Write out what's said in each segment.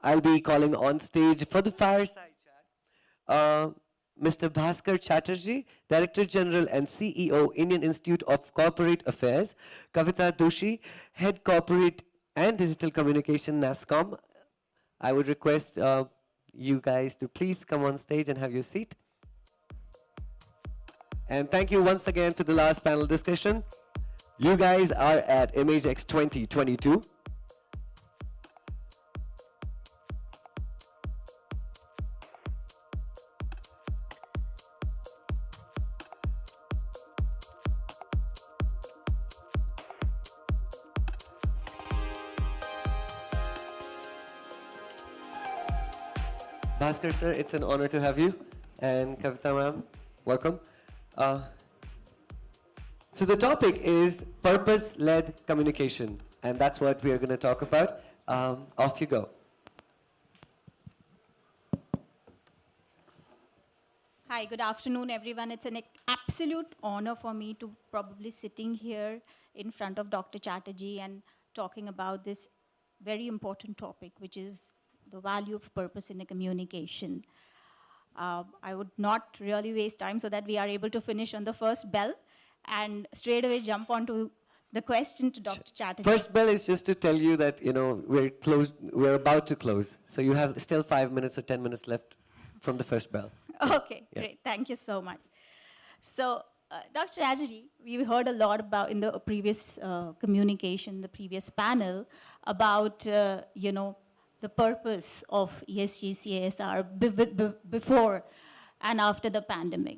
I'll be calling on stage for the fireside chat Mr. Bhaskar Chatterjee, Director General and CEO, Indian Institute of Corporate Affairs, Kavita Doshi, Head Corporate and Digital Communication, NASCOM. I would request you guys to please come on stage and have your seat. And thank you once again for the last panel discussion. You guys are at IMAGEXX 2022. Bhaskar sir, it's an honor to have you. And Kavita ma'am, welcome. So the topic is purpose-led communication, and that's what we are going to talk about. Off you go. Hi, good afternoon, everyone. It's an absolute honor for me to probably sitting here in front of Dr. Chatterjee and talking about this very important topic, which is the value of purpose in the communication. I would not really waste time so that we are able to finish on the first bell and straight away jump onto the question to Dr. Chatterjee. First bell is just to tell you that, we're about to close. So you have still 5 minutes or 10 minutes left from the first bell. Okay, yeah. Great. Thank you so much. So, Dr. Chatterjee, we heard a lot about in the previous communication, the previous panel, about, the purpose of ESG, CSR before and after the pandemic.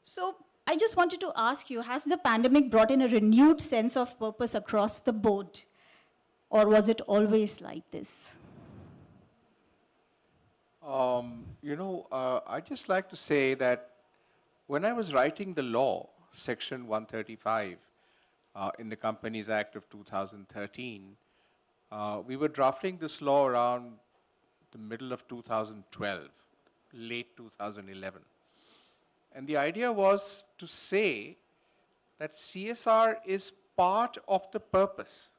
So I just wanted to ask you, has the pandemic brought in a renewed sense of purpose across the board, or was it always like this? I'd just like to say that when I was writing the law, Section 135, in the Companies Act of 2013, we were drafting this law around the middle of 2012, late 2011. And the idea was to say that CSR is part of the purpose.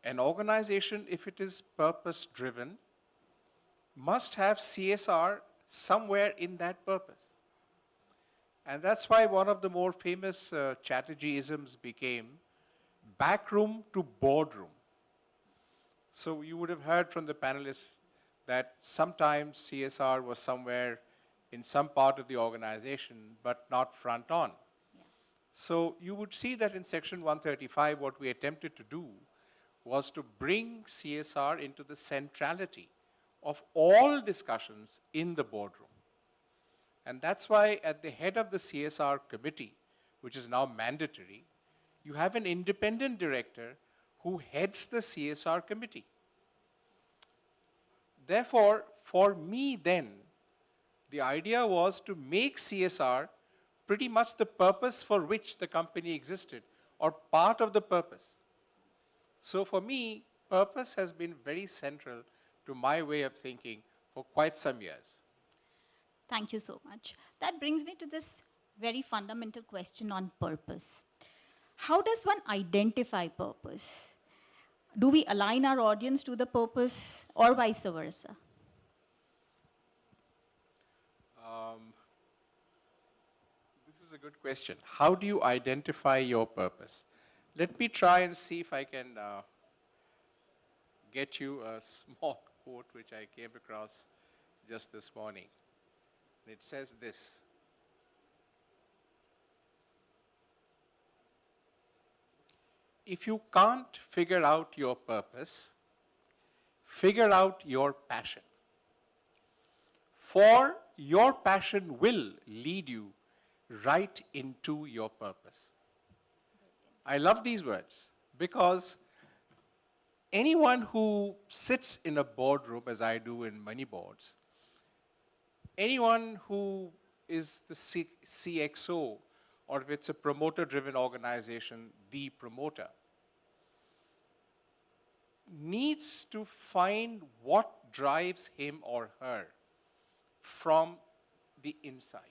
An organization, if it is purpose-driven, must have CSR somewhere in that purpose. And that's why one of the more famous Chatterjee-isms became backroom to boardroom. So you would have heard from the panelists that sometimes CSR was somewhere in some part of the organization, but not front on. Yeah. So you would see that in Section 135, what we attempted to do was to bring CSR into the centrality of all discussions in the boardroom. And that's why at the head of the CSR committee, which is now mandatory, you have an independent director who heads the CSR committee. Therefore, for me then, the idea was to make CSR pretty much the purpose for which the company existed, or part of the purpose. So for me, purpose has been very central to my way of thinking for quite some years. Thank you so much. That brings me to this very fundamental question on purpose. How does one identify purpose? Do we align our audience to the purpose or vice versa? This is a good question. How do you identify your purpose? Let me try and see if I can get you a small quote which I came across just this morning. It says this: if you can't figure out your purpose, figure out your passion. For your passion will lead you right into your purpose. I love these words because anyone who sits in a boardroom, as I do in many boards, anyone who is the CXO, or if it's a promoter-driven organization, the promoter, needs to find what drives him or her from the inside.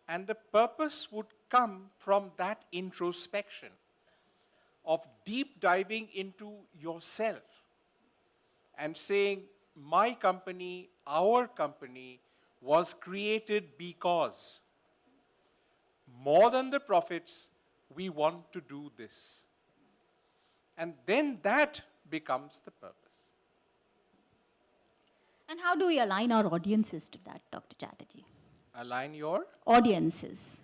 And the purpose would come from that introspection of deep diving into yourself. and saying, my company, our company was created because more than the profits, we want to do this. And then that becomes the purpose. And how do we align our audiences to that, Dr. Chatterjee? Align your? Audiences.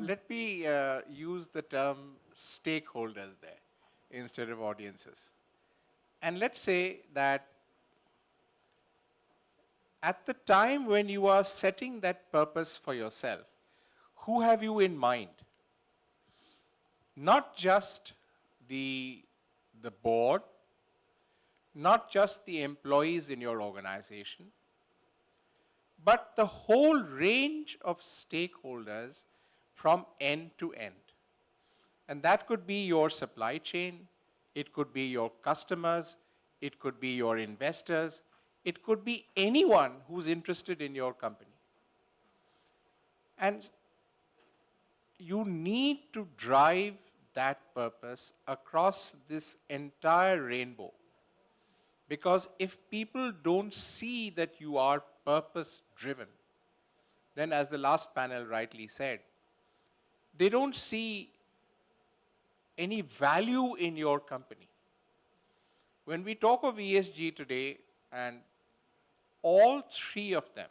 Let me use the term stakeholders there instead of audiences. And let's say that at the time when you are setting that purpose for yourself, who have you in mind? Not just the board, not just the employees in your organization, but the whole range of stakeholders from end to end. And that could be your supply chain, it could be your customers, it could be your investors, it could be anyone who's interested in your company. And you need to drive that purpose across this entire rainbow. Because if people don't see that you are purpose-driven, then as the last panel rightly said, they don't see any value in your company. When we talk of ESG today, and all three of them,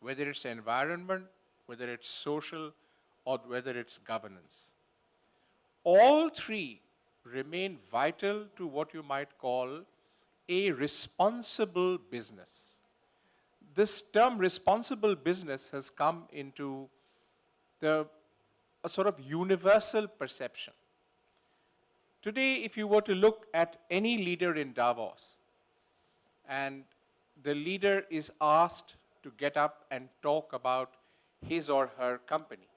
whether it's environment, whether it's social, or whether it's governance, all three remain vital to what you might call a responsible business. This term responsible business has come into a sort of universal perception. Today, if you were to look at any leader in Davos, and the leader is asked to get up and talk about his or her company,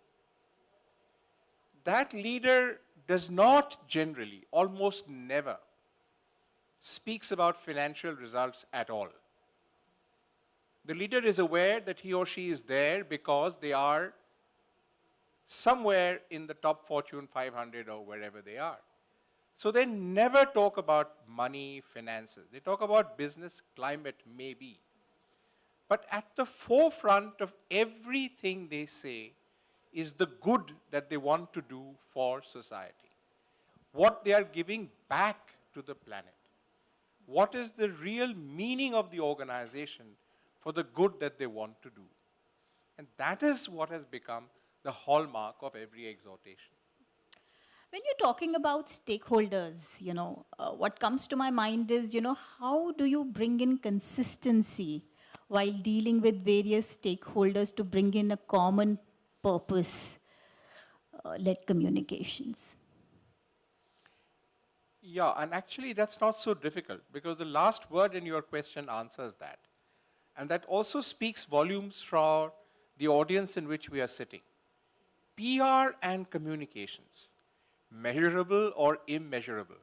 that leader does not generally, almost never, speaks about financial results at all. The leader is aware that he or she is there because they are somewhere in the top Fortune 500 or wherever they are. So they never talk about money, finances. They talk about business, climate, maybe. But at the forefront of everything they say is the good that they want to do for society. What they are giving back to the planet. What is the real meaning of the organization for the good that they want to do? And that is what has become the hallmark of every exhortation. When you're talking about stakeholders, what comes to my mind is, how do you bring in consistency while dealing with various stakeholders to bring in a common purpose-led communications? Yeah, and actually that's not so difficult because the last word in your question answers that. And that also speaks volumes for the audience in which we are sitting. PR and communications, measurable or immeasurable,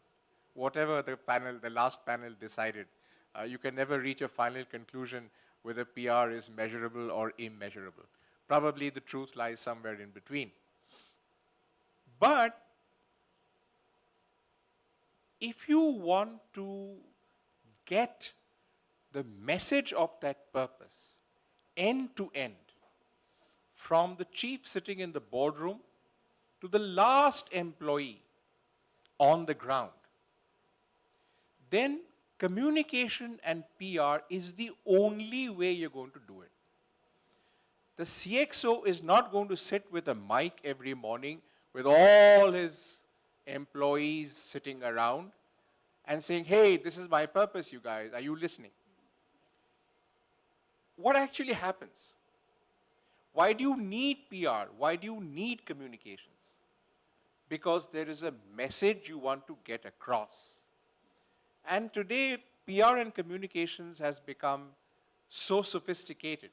whatever the last panel decided, you can never reach a final conclusion whether PR is measurable or immeasurable. Probably the truth lies somewhere in between. But if you want to get the message of that purpose end to end, from the chief sitting in the boardroom to the last employee on the ground, then communication and PR is the only way you're going to do it. The CXO is not going to sit with a mic every morning with all his employees sitting around and saying, hey, this is my purpose, you guys. Are you listening? What actually happens? Why do you need PR? Why do you need communications? Because there is a message you want to get across. And today, PR and communications has become so sophisticated,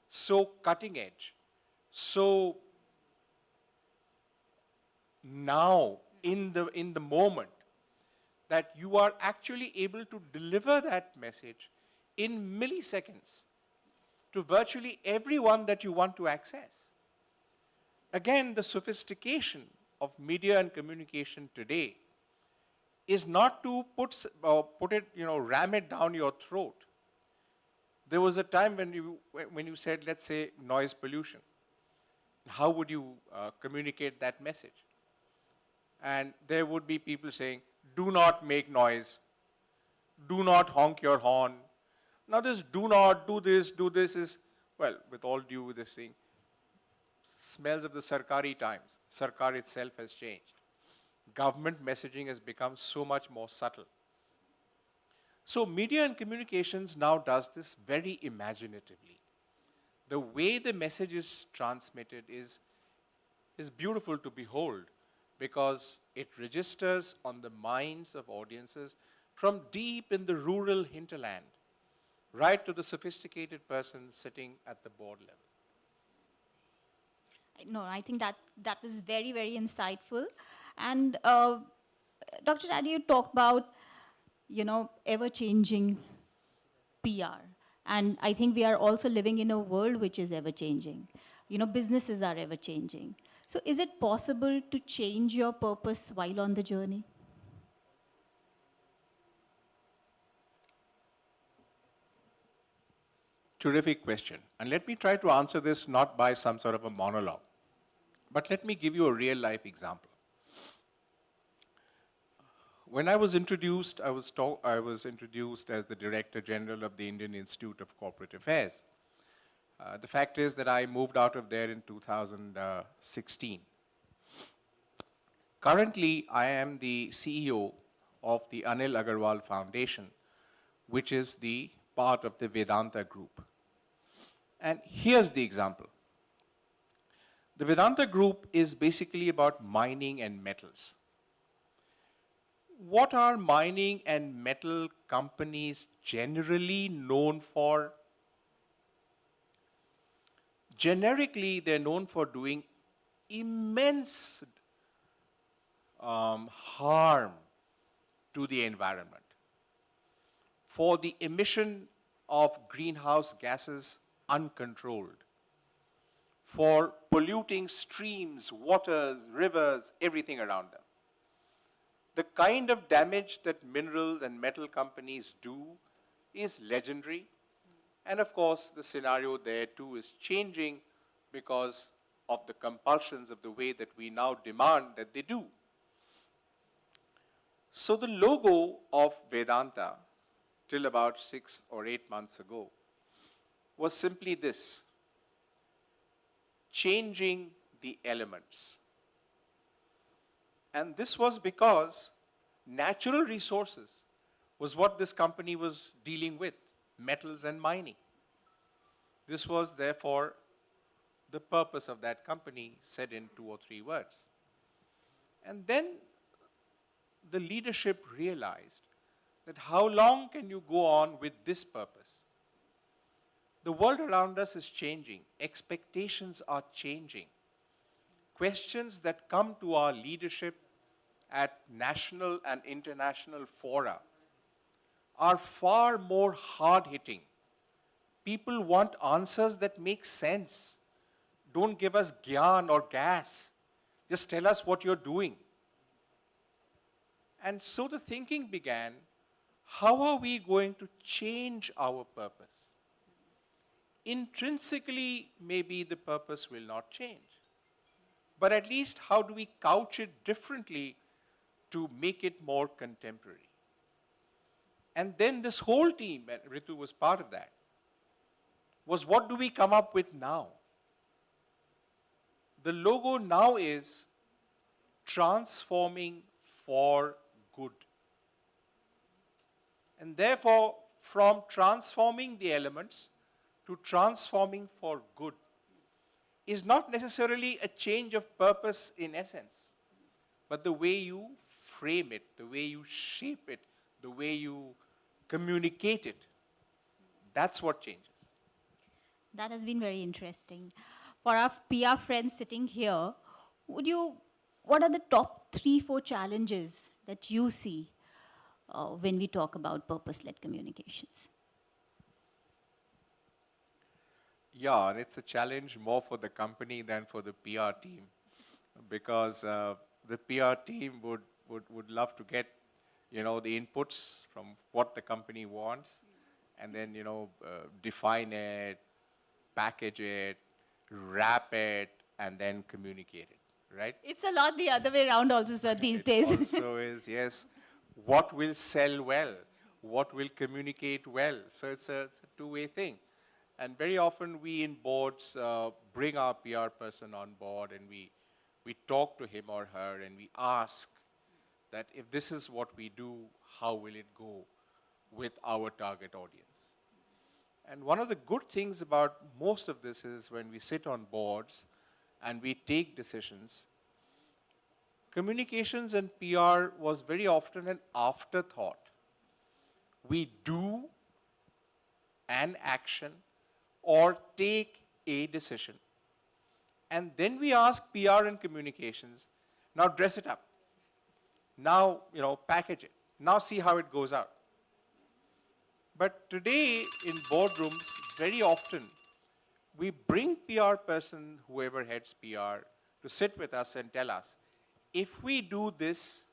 so cutting edge, so now in the moment that you are actually able to deliver that message in milliseconds to virtually everyone that you want to access. Again, the sophistication of media and communication today is not to put it, ram it down your throat. There was a time when you said, let's say, noise pollution. How would you communicate that message? And there would be people saying, do not make noise, do not honk your horn. Now this do not, do this is, well, with all due this thing, smells of the Sarkari times. Sarkar itself has changed. Government messaging has become so much more subtle. So media and communications now does this very imaginatively. The way the message is transmitted is beautiful to behold because it registers on the minds of audiences from deep in the rural hinterland right to the sophisticated person sitting at the board level. No, I think that was very, very insightful. And Dr. Daddy, you talked about, ever-changing PR. And I think we are also living in a world which is ever-changing. Businesses are ever-changing. So is it possible to change your purpose while on the journey? Terrific question. And let me try to answer this not by some sort of a monologue, but let me give you a real life example. When I was introduced, I was introduced as the Director General of the Indian Institute of Corporate Affairs. The fact is that I moved out of there in 2016. Currently, I am the CEO of the Anil Agarwal Foundation, which is the part of the Vedanta Group. And here's the example. The Vedanta Group is basically about mining and metals. What are mining and metal companies generally known for? Generically, they're known for doing immense harm to the environment, for the emission of greenhouse gases uncontrolled, for polluting streams, waters, rivers, everything around them. The kind of damage that mineral and metal companies do is legendary. And of course, the scenario there too is changing because of the compulsions of the way that we now demand that they do. So the logo of Vedanta, till about 6 or 8 months ago, was simply this: changing the elements. And this was because natural resources was what this company was dealing with, metals and mining. This was therefore the purpose of that company, said in 2 or 3 words. And then the leadership realized that how long can you go on with this purpose? The world around us is changing. Expectations are changing. Questions that come to our leadership at national and international fora are far more hard-hitting. People want answers that make sense. Don't give us gyan or gas. Just tell us what you're doing. And so the thinking began, how are we going to change our purpose? Intrinsically, maybe the purpose will not change. But at least how do we couch it differently to make it more contemporary? And then this whole team, and Ritu was part of that, was what do we come up with now? The logo now is transforming for good. And therefore, from transforming the elements to transforming for good is not necessarily a change of purpose in essence, but the way you frame it, the way you shape it, the way you communicate it. That's what changes. That has been very interesting. For our PR friends sitting here, what are the top 3-4 challenges that you see when we talk about purpose-led communications? Yeah, and it's a challenge more for the company than for the PR team, because the PR team would love to get the inputs from what the company wants, and then, define it, package it, wrap it, and then communicate it, right? It's a lot the other way around also, sir, these days. Also is, yes, what will sell well, what will communicate well. So it's a two-way thing. And very often we in boards bring our PR person on board, and we talk to him or her and we ask that if this is what we do, how will it go with our target audience? And one of the good things about most of this is when we sit on boards and we take decisions, communications and PR was very often an afterthought. We do an action or take a decision, and then we ask PR and communications, now dress it up. Now, package it. Now see how it goes out. But today in boardrooms, very often, we bring PR person, whoever heads PR, to sit with us and tell us, if we do this,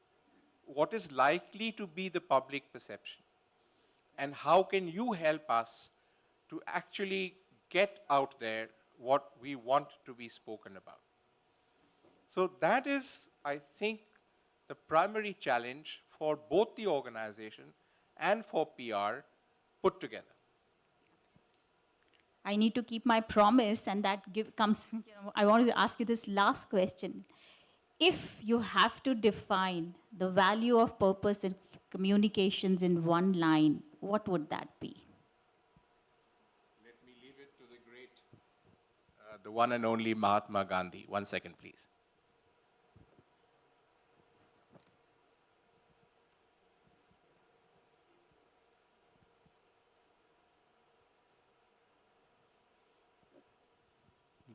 what is likely to be the public perception? And how can you help us to actually get out there what we want to be spoken about? So that is, I think, the primary challenge for both the organization and for PR put together. I need to keep my promise, and that comes, I want to ask you this last question. If you have to define the value of purpose in communications in one line, what would that be? Let me leave it to the great, the one and only Mahatma Gandhi. 1 second, please.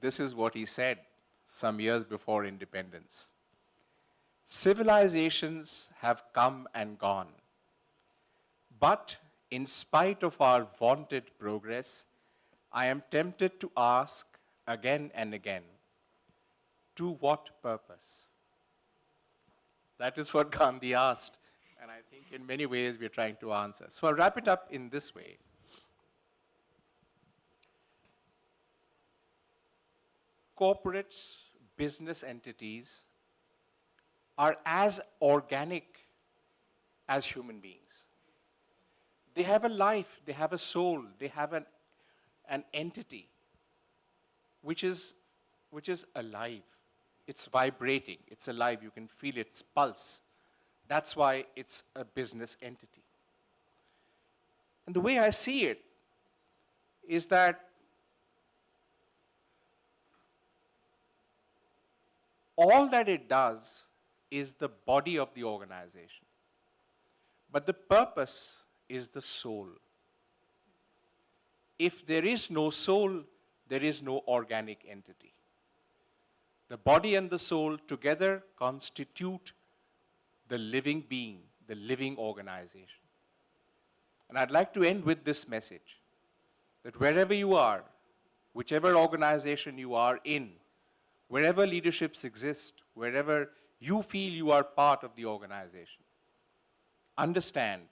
This is what he said some years before independence. Civilizations have come and gone, but in spite of our vaunted progress, I am tempted to ask again and again, to what purpose? That is what Gandhi asked, and I think in many ways we're trying to answer. So I'll wrap it up in this way. Corporates, business entities are as organic as human beings. They have a life, they have a soul, they have an entity which is alive. It's vibrating, it's alive, you can feel its pulse. That's why it's a business entity. And the way I see it is that all that it does is the body of the organization. But the purpose is the soul. If there is no soul, there is no organic entity. The body and the soul together constitute the living being, the living organization. And I'd like to end with this message, that wherever you are, whichever organization you are in, wherever leaderships exist, wherever you feel you are part of the organization, understand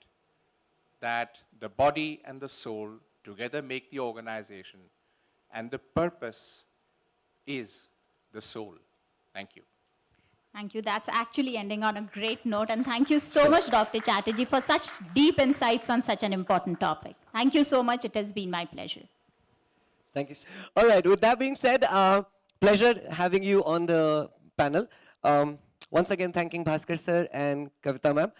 that the body and the soul together make the organization, and the purpose is the soul. Thank you. Thank you. That's actually ending on a great note. And thank you so much, Dr. Chatterjee, for such deep insights on such an important topic. Thank you so much. It has been my pleasure. Thank you. All right, with that being said, pleasure having you on the panel. Once again, thanking Bhaskar sir and Kavita ma'am.